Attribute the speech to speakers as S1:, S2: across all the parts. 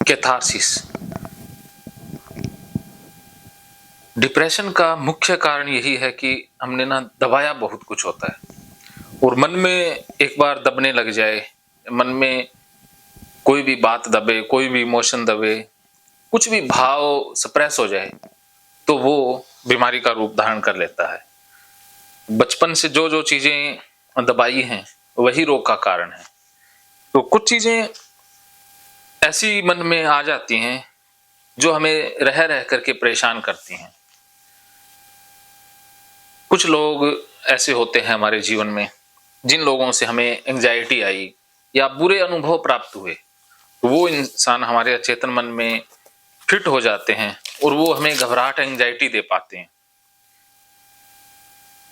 S1: Catharsis. Depression का मुख्य कारण यही है कि हमने ना दबाया बहुत कुछ होता है, और मन में एक बार दबने लग जाए, मन में कोई भी बात दबे, कोई भी इमोशन दबे, कुछ भी भाव सप्रेस हो जाए, तो वो बीमारी का रूप धारण कर लेता है। बचपन से जो जो चीजें दबाई हैं वही रोग का कारण है। तो कुछ चीजें ऐसी मन में आ जाती हैं जो हमें रह रह करके परेशान करती हैं। कुछ लोग ऐसे होते हैं हमारे जीवन में जिन लोगों से हमें एंजाइटी आई या बुरे अनुभव प्राप्त हुए, तो वो इंसान हमारे अचेतन मन में फिट हो जाते हैं और वो हमें घबराहट, एंजाइटी दे पाते हैं।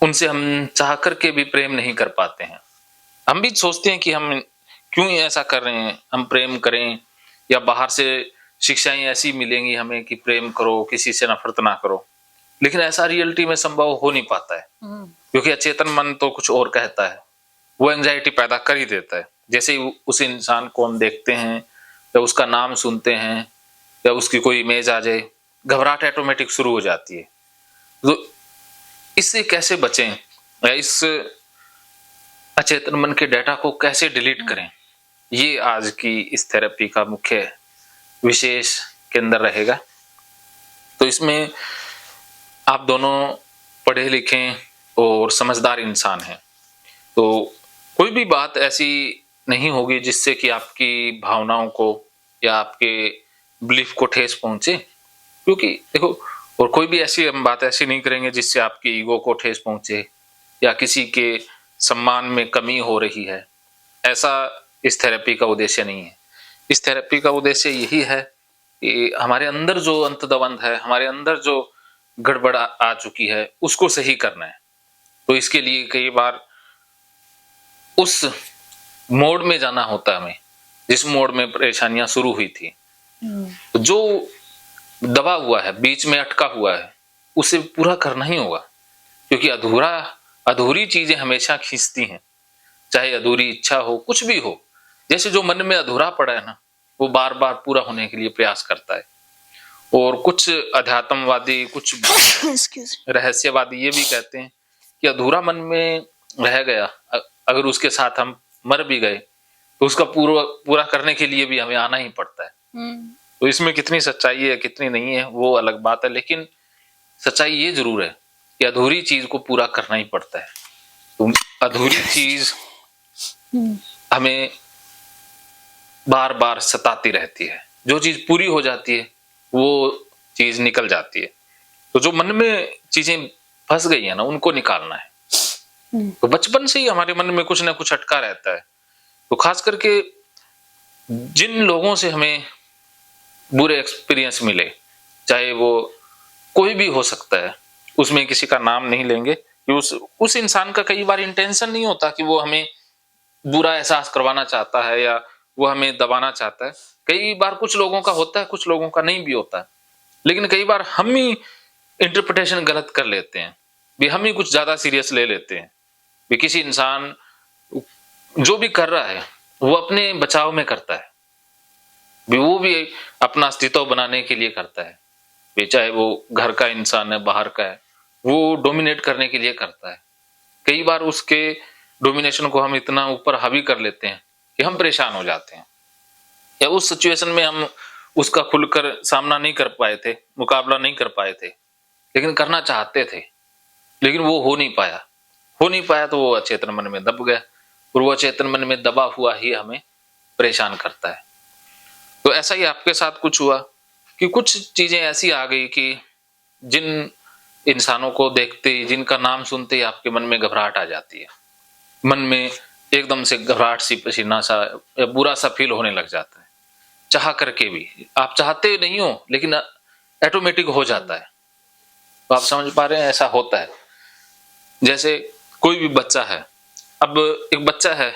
S1: उनसे हम चाह करके भी प्रेम नहीं कर पाते हैं। हम भी सोचते हैं कि हम क्यों ऐसा कर रहे हैं, हम प्रेम करें, या बाहर से शिक्षाएं ऐसी मिलेंगी हमें कि प्रेम करो, किसी से नफरत ना करो, लेकिन ऐसा रियलिटी में संभव हो नहीं पाता है, क्योंकि अचेतन मन तो कुछ और कहता है, वो एंजाइटी पैदा कर ही देता है। जैसे ही उस इंसान को हम देखते हैं या उसका नाम सुनते हैं या उसकी कोई इमेज आ जाए, घबराहट ऑटोमेटिक शुरू हो जाती है। तो इससे कैसे बचें, या इस अचेतन मन के डाटा को कैसे डिलीट करें, ये आज की इस थेरेपी का मुख्य विशेष के अंदर रहेगा। तो इसमें आप दोनों पढ़े लिखे और समझदार इंसान हैं, तो कोई भी बात ऐसी नहीं होगी जिससे कि आपकी भावनाओं को या आपके बिलीफ को ठेस पहुंचे, क्योंकि देखो, और कोई भी ऐसी हम बात ऐसी नहीं करेंगे जिससे आपकी ईगो को ठेस पहुंचे या किसी के सम्मान में कमी हो रही है। ऐसा इस थेरेपी का उद्देश्य नहीं है। इस थेरेपी का उद्देश्य यही है कि हमारे अंदर जो अंतर्द्वंद है, हमारे अंदर जो गड़बड़ आ चुकी है, उसको सही करना है। तो इसके लिए कई बार उस मोड में जाना होता है हमें जिस मोड में परेशानियां शुरू हुई थी। तो जो दबा हुआ है, बीच में अटका हुआ है, उसे पूरा करना ही होगा, क्योंकि अधूरी चीजें हमेशा खींचती हैं, चाहे अधूरी इच्छा हो, कुछ भी हो। जैसे जो मन में अधूरा पड़ा है ना, वो बार बार पूरा होने के लिए प्रयास करता है। और कुछ अध्यात्मवादी, कुछ रहस्यवादी ये भी कहते हैं कि अधूरा मन में रह गया, अगर उसके साथ हम मर भी गए तो उसका पूरा करने के लिए भी हमें आना ही पड़ता है। तो इसमें कितनी सच्चाई है, कितनी नहीं है, वो अलग बात है, लेकिन सच्चाई ये जरूर है कि अधूरी चीज को पूरा करना ही पड़ता है। तो अधूरी चीज हमें बार बार सताती रहती है। जो चीज पूरी हो जाती है वो चीज निकल जाती है। तो जो मन में चीजें फंस गई है ना, उनको निकालना है। तो बचपन से ही हमारे मन में कुछ ना कुछ अटका रहता है। तो खास करके जिन लोगों से हमें बुरे एक्सपीरियंस मिले, चाहे वो कोई भी हो सकता है, उसमें किसी का नाम नहीं लेंगे कि उस इंसान का कई बार इंटेंशन नहीं होता कि वो हमें बुरा एहसास करवाना चाहता है या वो हमें दबाना चाहता है। कई बार कुछ लोगों का होता है, कुछ लोगों का नहीं भी होता है, लेकिन कई बार हम ही इंटरप्रिटेशन गलत कर लेते हैं, भी हम ही कुछ ज्यादा सीरियस ले लेते हैं। भी किसी इंसान जो भी कर रहा है वो अपने बचाव में करता है, भी वो भी अपना अस्तित्व बनाने के लिए करता है, भी चाहे वो घर का इंसान है, बाहर का है, वो डोमिनेट करने के लिए करता है। कई बार उसके डोमिनेशन को हम इतना ऊपर हावी कर लेते हैं कि हम परेशान हो जाते हैं, या उस सिचुएशन में हम उसका खुलकर सामना नहीं कर पाए थे, मुकाबला नहीं कर पाए थे, लेकिन करना चाहते थे, लेकिन वो हो नहीं पाया तो वो अचेतन मन में दब गया, और वो अचेतन मन में दबा हुआ ही हमें परेशान करता है। तो ऐसा ही आपके साथ कुछ हुआ कि कुछ चीजें ऐसी आ गई कि जिन इंसानों को देखते ही, जिनका नाम सुनते ही आपके मन में घबराहट आ जाती है, मन में एकदम से घबराहट सी, पसीना सा या बुरा सा फील होने लग जाता है। चाह करके भी आप चाहते नहीं हो, लेकिन ऑटोमेटिक हो जाता है। तो आप समझ पा रहे हैं, ऐसा होता है। जैसे कोई भी बच्चा है, अब एक बच्चा है,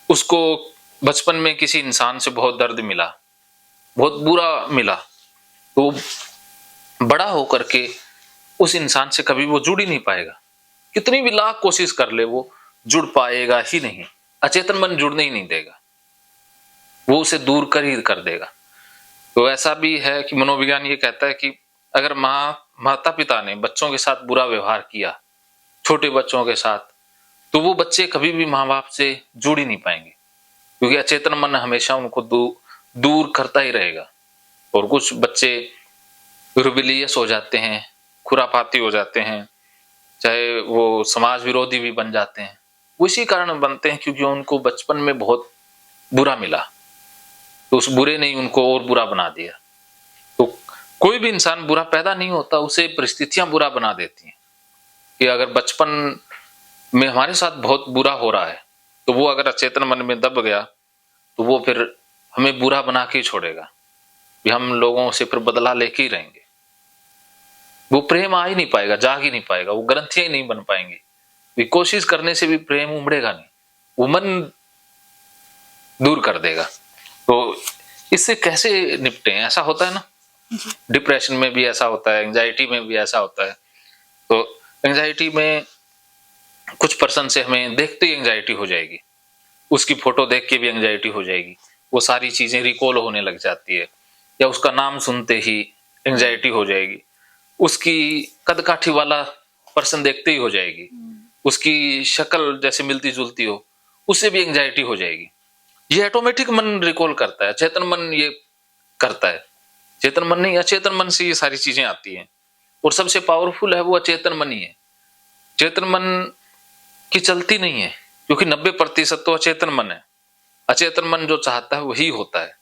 S1: उसको बचपन में किसी इंसान से बहुत दर्द मिला, बहुत बुरा मिला, तो बड़ा होकर के उस इंसान से कभी वो जुड़ ही नहीं पाएगा। कितनी भी लाख कोशिश कर ले, वो जुड़ पाएगा ही नहीं। अचेतन मन जुड़ने ही नहीं देगा, वो उसे दूर कर ही कर देगा। तो ऐसा भी है कि मनोविज्ञान ये कहता है कि अगर माता पिता ने बच्चों के साथ बुरा व्यवहार किया, छोटे बच्चों के साथ, तो वो बच्चे कभी भी माँ बाप से जुड़ ही नहीं पाएंगे, क्योंकि अचेतन मन हमेशा उनको दूर करता ही रहेगा। और कुछ बच्चे रिबिलियस हो जाते हैं, खुरापाती हो जाते हैं, चाहे वो समाज विरोधी भी बन जाते हैं। वो इसी कारण बनते हैं क्योंकि उनको बचपन में बहुत बुरा मिला, तो उस बुरे ने उनको और बुरा बना दिया। तो कोई भी इंसान बुरा पैदा नहीं होता, उसे परिस्थितियां बुरा बना देती हैं। कि अगर बचपन में हमारे साथ बहुत बुरा हो रहा है, तो वो अगर अचेतन मन में दब गया, तो वो फिर हमें बुरा बना के ही छोड़ेगा, कि हम लोगों से फिर बदला लेके ही रहेंगे। वो प्रेम आ ही नहीं पाएगा, जाग ही नहीं पाएगा, वो ग्रंथियां ही नहीं बन पाएंगी। कोशिश करने से भी प्रेम उमड़ेगा नहीं, वो मन दूर कर देगा। तो इससे कैसे निपटे? ऐसा होता है ना, डिप्रेशन में भी ऐसा होता है, एंजाइटी में भी ऐसा होता है। तो एंजाइटी में कुछ पर्सन से हमें देखते ही एंजाइटी हो जाएगी, उसकी फोटो देख के भी एंजाइटी हो जाएगी, वो सारी चीजें रिकॉल होने लग जाती है, या उसका नाम सुनते ही एंजाइटी हो जाएगी, उसकी कदकाठी वाला पर्सन देखते ही हो जाएगी, उसकी शक्ल जैसे मिलती जुलती हो, उससे भी एंजाइटी हो जाएगी। ये ऑटोमेटिक मन रिकॉल करता है, चेतन मन ये करता है। चेतन मन नहीं, अचेतन मन से ये सारी चीजें आती हैं। और सबसे पावरफुल है वो अचेतन मन ही है। चेतन मन की चलती नहीं है, क्योंकि 90% तो अचेतन मन है। अचेतन मन जो चाहता है वही होता है।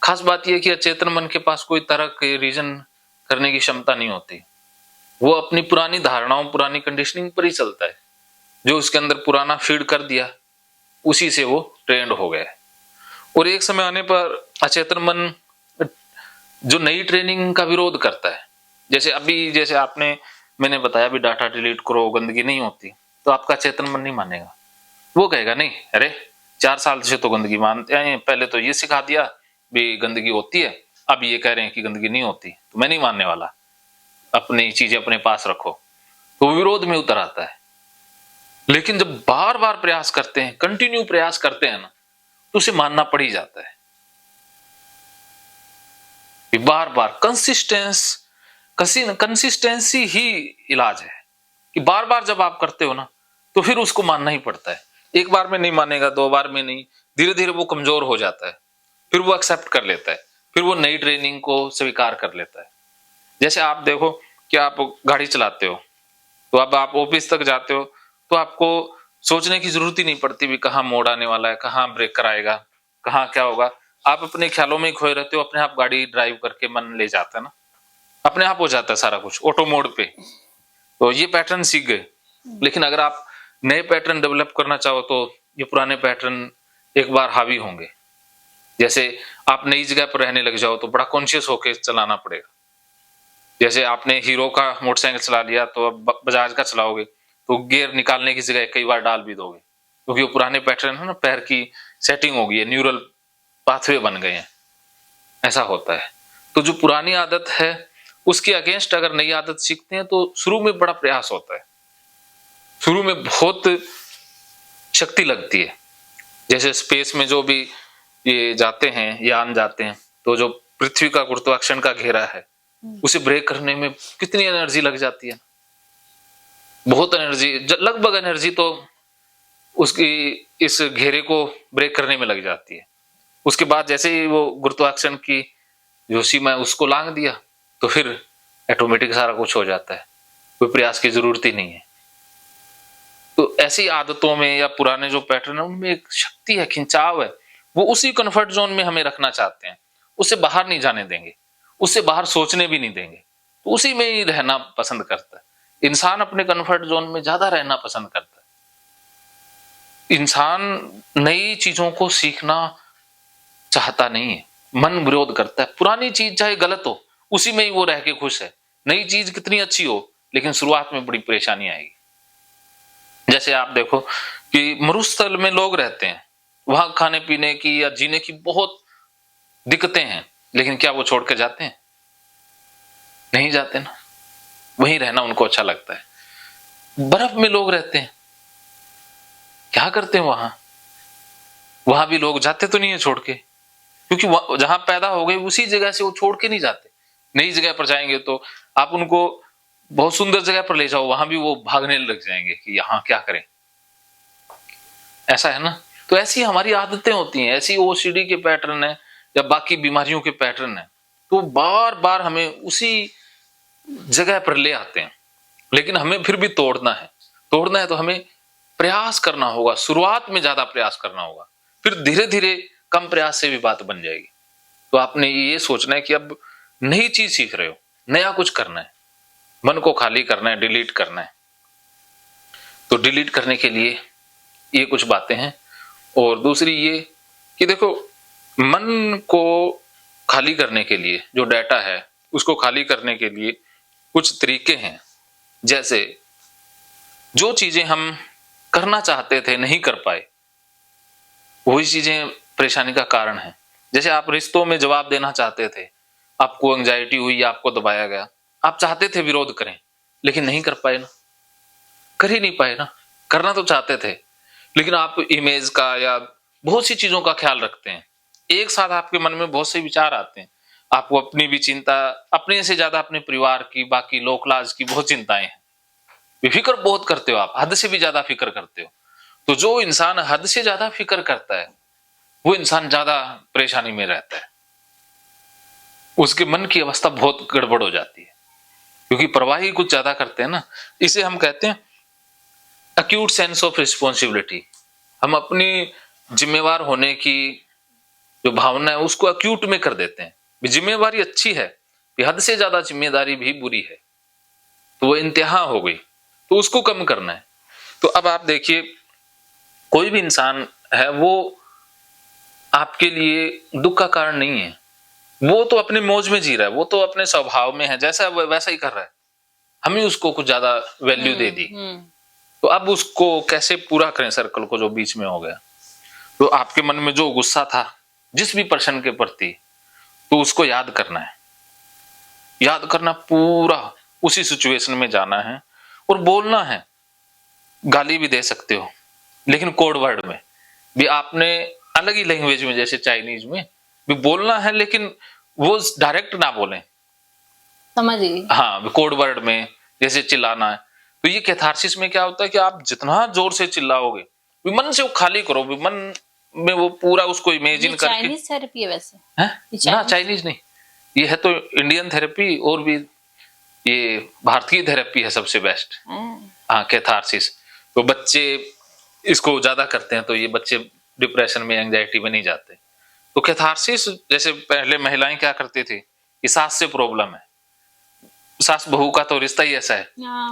S1: खास बात यह कि अचेतन मन के पास कोई तरह के रीजन करने की क्षमता नहीं होती। वो अपनी पुरानी धारणाओं, पुरानी कंडीशनिंग पर ही चलता है। जो उसके अंदर पुराना फीड कर दिया, उसी से वो ट्रेंड हो गया है। और एक समय आने पर अचेतन मन जो नई ट्रेनिंग का विरोध करता है, जैसे मैंने बताया भी डाटा डिलीट करो, गंदगी नहीं होती, तो आपका चेतन मन नहीं मानेगा। वो कहेगा नहीं, अरे 4 साल से तो गंदगी मानते हैं, पहले तो ये सिखा दिया भी गंदगी होती है, अब ये कह रहे हैं कि गंदगी नहीं होती, तो मैं नहीं मानने वाला, अपनी चीजें अपने पास रखो। तो विरोध में उतर आता है। लेकिन जब बार बार प्रयास करते हैं, कंटिन्यू प्रयास करते हैं ना, तो उसे मानना पड़ ही जाता है। बार बार कंसिस्टेंसी ही इलाज है। कि बार बार जब आप करते हो ना, तो फिर उसको मानना ही पड़ता है। एक बार में नहीं मानेगा, 2 बार में नहीं, धीरे धीरे वो कमजोर हो जाता है, फिर वो एक्सेप्ट कर लेता है, फिर वो नई ट्रेनिंग को स्वीकार कर लेता है। जैसे आप देखो कि आप गाड़ी चलाते हो, तो अब आप ऑफिस तक जाते हो, तो आपको सोचने की जरूरत ही नहीं पड़ती भी कहाँ मोड़ आने वाला है, कहाँ ब्रेकर आएगा, कहाँ क्या होगा। आप अपने ख्यालों में ही खोए रहते हो, अपने आप गाड़ी ड्राइव करके मन ले जाता है ना, अपने आप हो जाता है सारा कुछ ऑटो मोड पे। तो ये पैटर्न सीख गए। लेकिन अगर आप नए पैटर्न डेवलप करना चाहो, तो ये पुराने पैटर्न एक बार हावी होंगे। जैसे आप नई जगह पर रहने लग जाओ, तो बड़ा कॉन्शियस होकर चलाना पड़ेगा। जैसे आपने हीरो का मोटरसाइकिल चला लिया, तो अब बजाज का चलाओगे, तो गियर निकालने की जगह कई बार डाल भी दोगे, क्योंकि वो पुराने पैटर्न है ना, पैर की सेटिंग हो गई है, न्यूरल पाथवे बन गए हैं। ऐसा होता है। तो जो पुरानी आदत है, उसके अगेंस्ट अगर नई आदत सीखते हैं, तो शुरू में बड़ा प्रयास होता है, शुरू में बहुत शक्ति लगती है। जैसे स्पेस में जो भी ये जाते हैं, यान जाते हैं, तो जो पृथ्वी का गुरुत्वाकर्षण का घेरा है, उसे ब्रेक करने में कितनी एनर्जी लग जाती है, बहुत एनर्जी, लगभग एनर्जी तो उसकी इस घेरे को ब्रेक करने में लग जाती है। उसके बाद जैसे ही वो गुरुत्वाकर्षण की जो सीमा है उसको लांघ दिया, तो फिर ऑटोमेटिक सारा कुछ हो जाता है, कोई प्रयास की जरूरत ही नहीं है। तो ऐसी आदतों में या पुराने जो पैटर्न है, उनमें एक शक्ति है, खिंचाव है। वो उसी कंफर्ट जोन में हमें रखना चाहते हैं, उससे बाहर नहीं जाने देंगे, उससे बाहर सोचने भी नहीं देंगे, तो उसी में ही रहना पसंद करता है। इंसान अपने कंफर्ट जोन में ज्यादा रहना पसंद करता है। इंसान नई चीजों को सीखना चाहता नहीं है, मन विरोध करता है। पुरानी चीज चाहे गलत हो, उसी में ही वो रह के खुश है। नई चीज कितनी अच्छी हो, लेकिन शुरुआत में बड़ी परेशानी आएगी। जैसे आप देखो कि मरुस्थल में लोग रहते हैं, वहां खाने पीने की या जीने की बहुत दिक्कतें हैं, लेकिन क्या वो छोड़ के जाते हैं? नहीं जाते ना, वहीं रहना उनको अच्छा लगता है। बर्फ में लोग रहते हैं, क्या करते हैं वहां भी लोग जाते तो नहीं है छोड़ के, क्योंकि जहां पैदा हो गए उसी जगह से वो छोड़ के नहीं जाते। नई जगह पर जाएंगे तो आप उनको बहुत सुंदर जगह पर ले जाओ, वहां भी वो भागने लग जाएंगे कि यहाँ क्या करें। ऐसा है ना। तो ऐसी हमारी आदतें होती हैं, ऐसी ओसीडी के पैटर्न है या बाकी बीमारियों के पैटर्न है, तो बार बार हमें उसी जगह पर ले आते हैं। लेकिन हमें फिर भी तोड़ना है तो हमें प्रयास करना होगा। शुरुआत में ज्यादा प्रयास करना होगा, फिर धीरे धीरे कम प्रयास से भी बात बन जाएगी। तो आपने ये सोचना है कि अब नई चीज सीख रहे हो, नया कुछ करना है, मन को खाली करना है, डिलीट करना है। तो डिलीट करने के लिए ये कुछ बातें हैं। और दूसरी ये कि देखो, मन को खाली करने के लिए, जो डाटा है उसको खाली करने के लिए कुछ तरीके हैं। जैसे जो चीजें हम करना चाहते थे नहीं कर पाए, वही चीजें परेशानी का कारण है। जैसे आप रिश्तों में जवाब देना चाहते थे, आपको एंजाइटी हुई या आपको दबाया गया, आप चाहते थे विरोध करें लेकिन नहीं कर पाए ना, कर ही नहीं पाए ना। करना तो चाहते थे लेकिन आप इमेज का या बहुत सी चीजों का ख्याल रखते हैं। एक साथ आपके मन में बहुत से विचार आते हैं, आपको अपनी भी चिंता, अपने से ज्यादा अपने परिवार की, बाकी लोक लाज की बहुत चिंताएं हैं। फिक्र बहुत करते हो आप, हद से भी ज्यादा फिक्र करते हो। तो जो इंसान हद से ज्यादा फिक्र करता है वो इंसान ज्यादा परेशानी में रहता है, उसके मन की अवस्था बहुत गड़बड़ हो जाती है, क्योंकि परवाह ही कुछ ज्यादा करते हैं ना। इसे हम कहते हैं एक्यूट सेंस ऑफ रिस्पॉन्सिबिलिटी। हम अपनी जिम्मेवार होने की जो भावना है उसको एक्यूट में कर देते हैं। जिम्मेवारी अच्छी है, हद से ज्यादा जिम्मेदारी भी बुरी है, तो वो इंतहा हो गई, तो उसको कम करना है। तो अब आप देखिए, कोई भी इंसान है वो आपके लिए दुख का कारण नहीं है, वो तो अपने मौज में जी रहा है, वो तो अपने स्वभाव में है, जैसा वैसा ही कर रहा है। हम ही उसको कुछ ज्यादा वैल्यू दे दी। तो अब उसको कैसे पूरा करें सर्कल को जो बीच में हो गया। तो आपके मन में जो गुस्सा था जिस भी पर्सन के प्रति, तो उसको याद करना है, याद करना, पूरा उसी सिचुएशन में जाना है और बोलना है। गाली भी दे सकते हो लेकिन कोड वर्ड में भी, आपने अलग ही लैंग्वेज में जैसे चाइनीज में भी बोलना है, लेकिन वो डायरेक्ट ना बोलें,
S2: समझ गई।
S1: हाँ, कोड वर्ड में जैसे चिल्लाना है। तो ये कैथारसिस में क्या होता है कि आप जितना जोर से चिल्लाओगे, मन से वो खाली करो, मन में वो पूरा उसको इमेजिन करके।
S2: चाइनीज थेरेपी है वैसे?
S1: है ना, चाइनीज नहीं, ये है तो इंडियन थेरेपी, और भी ये भारतीय थेरेपी है सबसे बेस्ट। हाँ, कैथारसिस। तो बच्चे इसको ज्यादा करते हैं, तो ये बच्चे डिप्रेशन में, एंजाइटी में नहीं जाते। तो कैथारसिस, जैसे पहले महिलाएं क्या करती थी कि सास से प्रॉब्लम है, सास बहू का तो रिश्ता ही ऐसा है,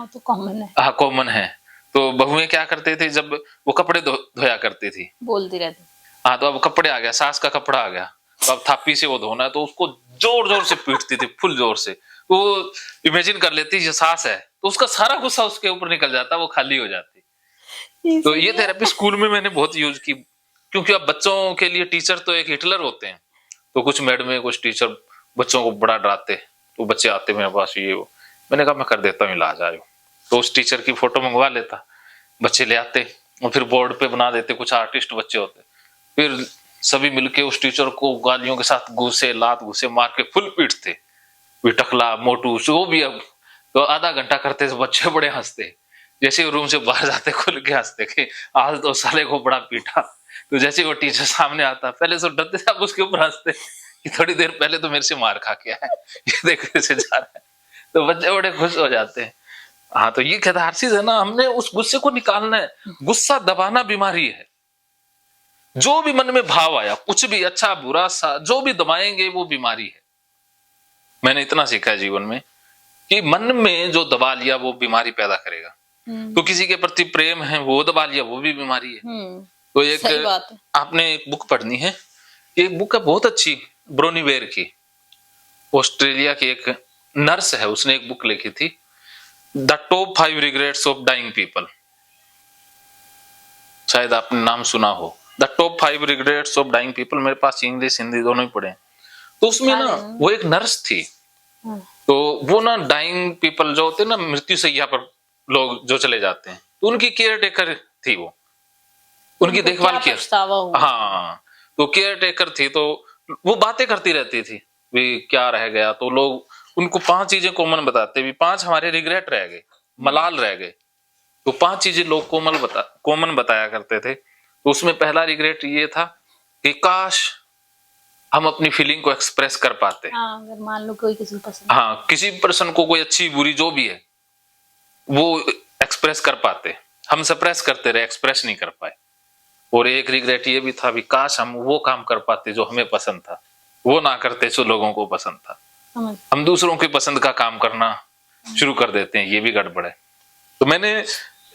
S2: तो कॉमन है।
S1: हाँ, कॉमन है। तो बहुएं क्या करते थे, जब वो कपड़े धोया करती थी,
S2: बोलती रहती,
S1: हाँ, तो अब कपड़े आ गया, सास का कपड़ा आ गया, तो अब थापी से वो धोना है, तो उसको जोर जोर से पीटती थी, फुल जोर से। तो वो इमेजिन कर लेती जो सास है, तो उसका सारा गुस्सा उसके ऊपर निकल जाता, वो खाली हो जाती। तो ये थेरेपी स्कूल में मैंने बहुत यूज की, क्योंकि अब बच्चों के लिए टीचर तो एक हिटलर होते हैं। तो कुछ मैडम, कुछ टीचर बच्चों को बड़ा डराते, तो बच्चे आते मेरे पास, ये वो, मैंने कहा मैं कर देता हूँ इलाज, आयो। तो उस टीचर की फोटो मंगवा लेता, बच्चे ले आते और फिर बोर्ड पे बना देते, कुछ आर्टिस्ट बच्चे होते, फिर सभी मिलके उस टीचर को गालियों के साथ घूसे, लात घूसे मार के फुल पीटते, टकला मोटू जो भी। अब तो आधा घंटा करते थे, बच्चे बड़े हंसते, जैसे रूम से बाहर जाते खुल के हंसते कि आज तो साले को बड़ा पीटा। तो जैसे वो टीचर सामने आता, पहले तो डरते थे, अब उसके ऊपर हंसते कि थोड़ी देर पहले तो मेरे से मार खा के आया, ये देख कैसे जा रहा है। तो बच्चे बड़े खुश हो जाते हैं। हाँ, तो ये कैथारसिस है ना, हमने उस गुस्से को निकालना है। गुस्सा दबाना बीमारी है। जो भी मन में भाव आया, कुछ भी अच्छा बुरा सा, जो भी दबाएंगे वो बीमारी है। मैंने इतना सीखा है जीवन में कि मन में जो दबा लिया वो बीमारी पैदा करेगा। तो किसी के प्रति प्रेम है, वो दबा लिया, वो भी बीमारी है। तो एक आपने एक बुक पढ़नी है, एक बुक है बहुत अच्छी, ब्रोनिवेयर की, ऑस्ट्रेलिया की एक नर्स है, उसने एक बुक लिखी थी, the top 5 regrets of dying people. शायद आपने नाम सुना हो, the top 5 regrets of dying people. मेरे पास इंग्लिश हिंदी दोनों ही पढ़े। तो उसमें ना वो एक नर्स थी, तो वो ना डाइंग पीपल जो होते हैं ना, मृत्यु शैय्या पर लोग जो चले जाते हैं, तो उनकी केयर टेकर थी वो, उनकी देखभाल किया। हाँ, तो केयर टेकर थी, तो वो बातें करती रहती थी भी क्या रह गया, तो लोग उनको 5 चीजें कॉमन बताते भी 5 हमारे रिग्रेट रह गए, मलाल रह गए। तो 5 चीजें लोग कॉमन बताया करते थे। तो उसमें पहला रिग्रेट ये था कि काश हम अपनी फीलिंग को एक्सप्रेस कर पाते।
S2: हाँ, अगर मान लो कोई किसी को पसंद
S1: हाँ, किसी पर्सन को कोई अच्छी बुरी जो भी है वो एक्सप्रेस कर पाते, हम सप्रेस करते रहे, एक्सप्रेस नहीं कर पाए। और एक रिग्रेट ये भी था भी काश हम वो काम कर पाते जो हमें पसंद था, वो ना करते जो लोगों को पसंद था।
S2: समझ।
S1: हम दूसरों की पसंद का काम करना शुरू कर देते हैं, ये भी गड़बड़ है। तो मैंने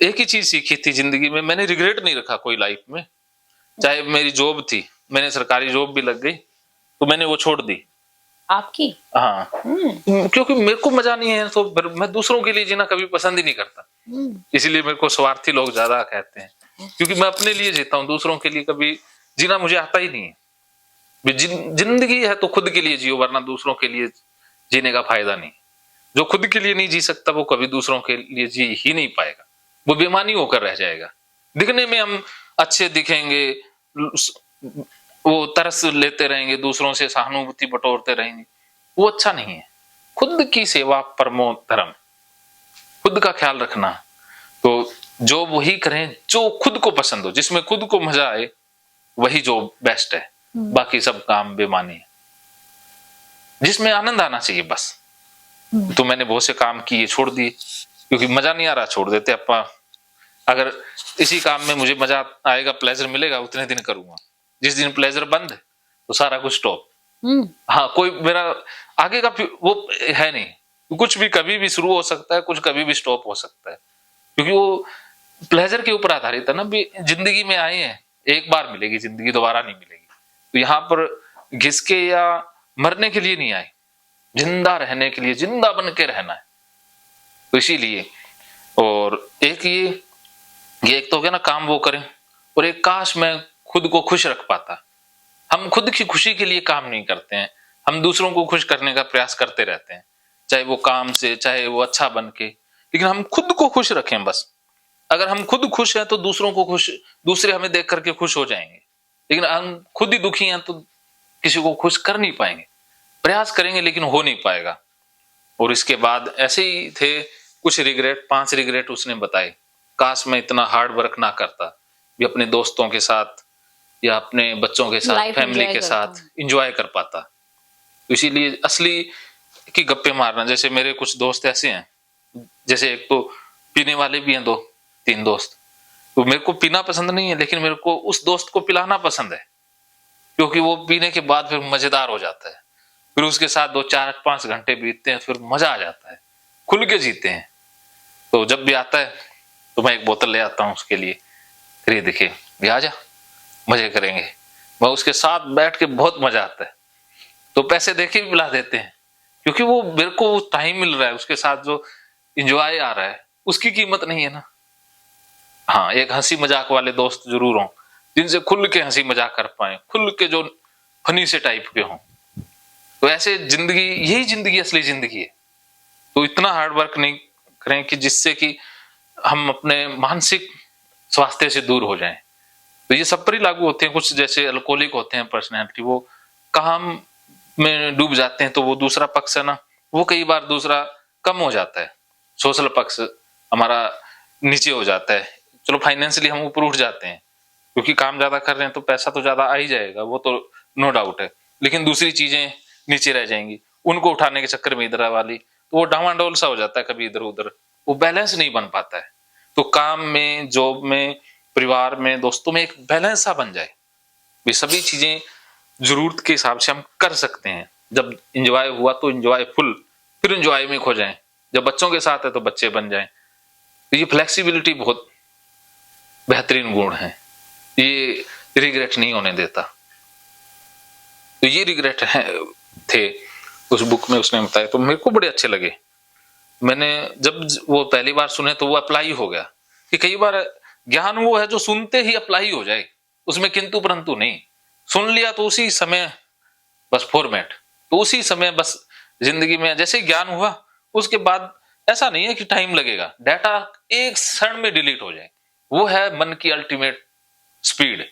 S1: एक ही चीज सीखी थी जिंदगी में, मैंने रिग्रेट नहीं रखा कोई लाइफ में। चाहे मेरी जॉब थी, मैंने सरकारी जॉब भी लग गई तो मैंने वो छोड़ दी।
S2: आपकी?
S1: हाँ, क्योंकि मेरे को मजा नहीं है तो फिर मैं दूसरों के लिए जीना कभी पसंद ही नहीं करता। इसीलिए मेरे को स्वार्थी लोग ज्यादा कहते हैं, क्योंकि मैं अपने लिए जीता हूँ, दूसरों के लिए कभी जीना मुझे आता ही नहीं है। जिंदगी है तो खुद के लिए जियो, वरना दूसरों के लिए जीने का फायदा नहीं। जो खुद के लिए नहीं जी सकता वो कभी दूसरों के लिए जी ही नहीं पाएगा, वो बेईमानी होकर रह जाएगा। दिखने में हम अच्छे दिखेंगे, वो तरस लेते रहेंगे, दूसरों से सहानुभूति बटोरते रहेंगे, वो अच्छा नहीं है। खुद की सेवा परमो धर्म, खुद का ख्याल रखना। तो जो वही करें जो खुद को पसंद हो, जिसमें खुद को मजा आए, वही जो बेस्ट है। बाकी सब काम बेमानी है, जिसमें आनंद आना चाहिए बस। तो मैंने बहुत से काम किए, छोड़ दिए क्योंकि मजा नहीं आ रहा, छोड़ देते। अपा अगर इसी काम में मुझे मजा आएगा, प्लेजर मिलेगा, उतने दिन करूंगा। जिस दिन प्लेजर बंद तो सारा कुछ स्टॉप। हाँ, कोई मेरा आगे का वो है नहीं, कुछ भी कभी भी शुरू हो सकता है, कुछ कभी भी स्टॉप हो सकता है, क्योंकि वो प्लेजर के ऊपर आधारित है ना। भी जिंदगी में आए हैं, एक बार मिलेगी जिंदगी, दोबारा नहीं मिलेगी। तो यहाँ पर घिसके या मरने के लिए नहीं आए, जिंदा रहने के लिए, जिंदा बन के रहना है। तो इसीलिए, और एक ये एक तो हो गया ना काम वो करें, और एक काश मैं खुद को खुश रख पाता। हम खुद की खुशी के लिए काम नहीं करते हैं, हम दूसरों को खुश करने का प्रयास करते रहते हैं, चाहे वो काम से, चाहे वो अच्छा बन के, लेकिन हम खुद को खुश रखें बस। अगर हम खुद खुश हैं तो दूसरों को खुश, दूसरे हमें देख करके खुश हो जाएंगे। लेकिन हम खुद ही दुखी हैं तो किसी को खुश कर नहीं पाएंगे। प्रयास करेंगे लेकिन हो नहीं पाएगा। और इसके बाद ऐसे ही थे कुछ रिग्रेट, 5 रिग्रेट उसने बताए। काश मैं इतना हार्ड वर्क ना करता, भी अपने दोस्तों के साथ या अपने बच्चों के साथ, फैमिली के साथ एंजॉय कर पाता। तो इसीलिए असली की गप्पे मारना, जैसे मेरे कुछ दोस्त ऐसे हैं, जैसे एक तो पीने वाले भी हैं, 2-3 दोस्त। तो मेरे को पीना पसंद नहीं है, लेकिन मेरे को उस दोस्त को पिलाना पसंद है, क्योंकि वो पीने के बाद फिर मजेदार हो जाता है। फिर उसके साथ 2-4-5 घंटे बीतते हैं, फिर मजा आ जाता है, खुल के जीते हैं। तो जब भी आता है तो मैं एक बोतल ले आता हूँ उसके लिए, फिर ये दिखे भी आ जा, मजे करेंगे। मैं उसके साथ बैठ के बहुत मजा आता है। तो पैसे देके भी पिला देते हैं, क्योंकि वो मेरे को टाइम मिल रहा है, उसके साथ जो इंजॉय आ रहा है उसकी कीमत नहीं है ना। हाँ, एक हंसी मजाक वाले दोस्त जरूर हों, जिनसे खुल के हंसी मजाक कर पाए, खुल के जो फनी से टाइप के हों। तो ऐसे जिंदगी, यही जिंदगी असली जिंदगी है। तो इतना हार्ड वर्क नहीं करें कि जिससे कि हम अपने मानसिक स्वास्थ्य से दूर हो जाएं। तो ये सब पर ही लागू होते हैं। कुछ जैसे अल्कोहलिक होते हैं पर्सनैलिटी, वो काम में डूब जाते हैं, तो वो दूसरा पक्ष है ना, वो कई बार दूसरा कम हो जाता है, सोशल पक्ष हमारा नीचे हो जाता है। चलो फाइनेंशियली हम ऊपर उठ जाते हैं, क्योंकि काम ज्यादा कर रहे हैं तो पैसा तो ज्यादा आ ही जाएगा, वो तो नो डाउट है। लेकिन दूसरी चीजें नीचे रह जाएंगी, उनको उठाने के चक्कर में इधर वाली, तो वो डावाडोल सा हो जाता है, कभी इधर उधर, वो बैलेंस नहीं बन पाता है। तो काम में, जॉब में, परिवार में, दोस्तों में एक बैलेंस सा बन जाए, ये सभी चीजें जरूरत के हिसाब से हम कर सकते हैं। जब इंजॉय हुआ तो इंजॉय फुल, फिर इंजॉय में खो जाएं। जब बच्चों के साथ है तो बच्चे बन जाएं। तो ये फ्लेक्सिबिलिटी बहुत बेहतरीन गुण है, ये रिग्रेट नहीं होने देता। तो ये रिग्रेट है थे उस बुक में उसने बताया, तो मेरे को बड़े अच्छे लगे। मैंने जब वो पहली बार सुने तो वो अप्लाई हो गया। कि कई बार ज्ञान वो है जो सुनते ही अप्लाई हो जाए, उसमें किंतु परंतु नहीं। सुन लिया तो उसी समय बस फॉर्मेट, तो उसी समय बस जिंदगी में जैसे ज्ञान हुआ उसके बाद ऐसा नहीं है कि टाइम लगेगा, डाटा एक क्षण में डिलीट हो जाए। वो है मन की अल्टीमेट स्पीड।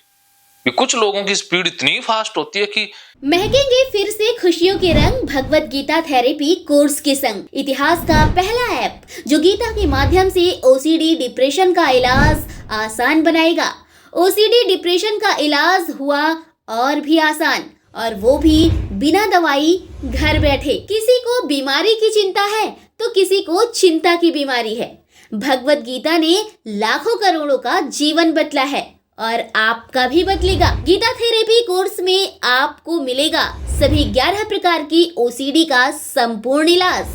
S1: कि कुछ लोगों की स्पीड इतनी फास्ट होती है कि
S3: महकेंगे फिर से खुशियों के रंग भगवत गीता थेरेपी कोर्स के संग। इतिहास का पहला ऐप जो गीता के माध्यम से ओसीडी डिप्रेशन का इलाज आसान बनाएगा। ओसीडी डिप्रेशन का इलाज हुआ और भी आसान, और वो भी बिना दवाई, घर बैठे। किसी को बीमारी की चिंता है तो किसी को चिंता की बीमारी है। भगवत गीता ने लाखों करोड़ों का जीवन बदला है और आपका भी बदलेगा। गीता थेरेपी कोर्स में आपको मिलेगा सभी 11 प्रकार की ओसीडी का संपूर्ण इलाज,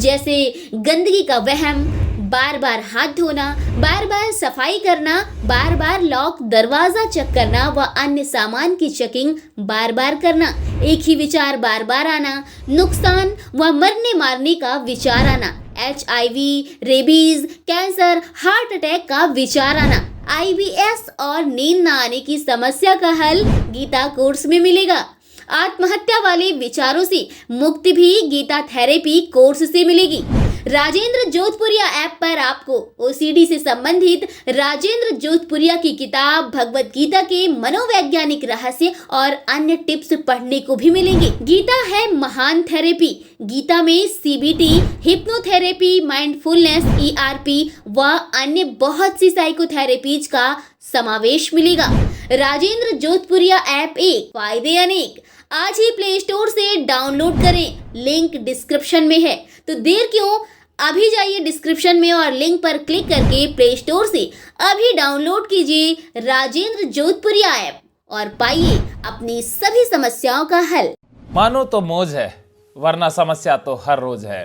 S3: जैसे गंदगी का वहम, बार बार हाथ धोना, बार बार सफाई करना, बार बार लॉक दरवाजा चेक करना व अन्य सामान की चेकिंग बार बार करना, एक ही विचार बार बार आना, नुकसान व मरने मारने का विचार आना, HIV, rabies, cancer, heart attack का विचार आना, IBS और नींद न आने की समस्या का हल गीता कोर्स में मिलेगा। आत्महत्या वाले विचारों से मुक्ति भी गीता थेरेपी कोर्स से मिलेगी। राजेंद्र जोधपुरिया ऐप पर आपको ओसीडी से संबंधित राजेंद्र जोधपुरिया की किताब भगवत गीता के मनोवैज्ञानिक रहस्य और अन्य टिप्स पढ़ने को भी मिलेंगे। गीता है महान थेरेपी। गीता में CBT, हिप्नोथेरेपी, माइंडफुलनेस, ERP व अन्य बहुत सी साइकोथेरेपीज का समावेश मिलेगा। राजेंद्र जोधपुरिया ऐप एक, फायदे अनेक। आज ही प्ले स्टोर से डाउनलोड करें, लिंक डिस्क्रिप्शन में है। तो देर क्यों, अभी जाइए डिस्क्रिप्शन में और लिंक पर क्लिक करके प्ले स्टोर से अभी डाउनलोड कीजिए राजेंद्र जोधपुरिया ऐप और पाइए अपनी सभी समस्याओं का हल।
S4: मानो तो मौज है, वरना समस्या तो हर रोज है।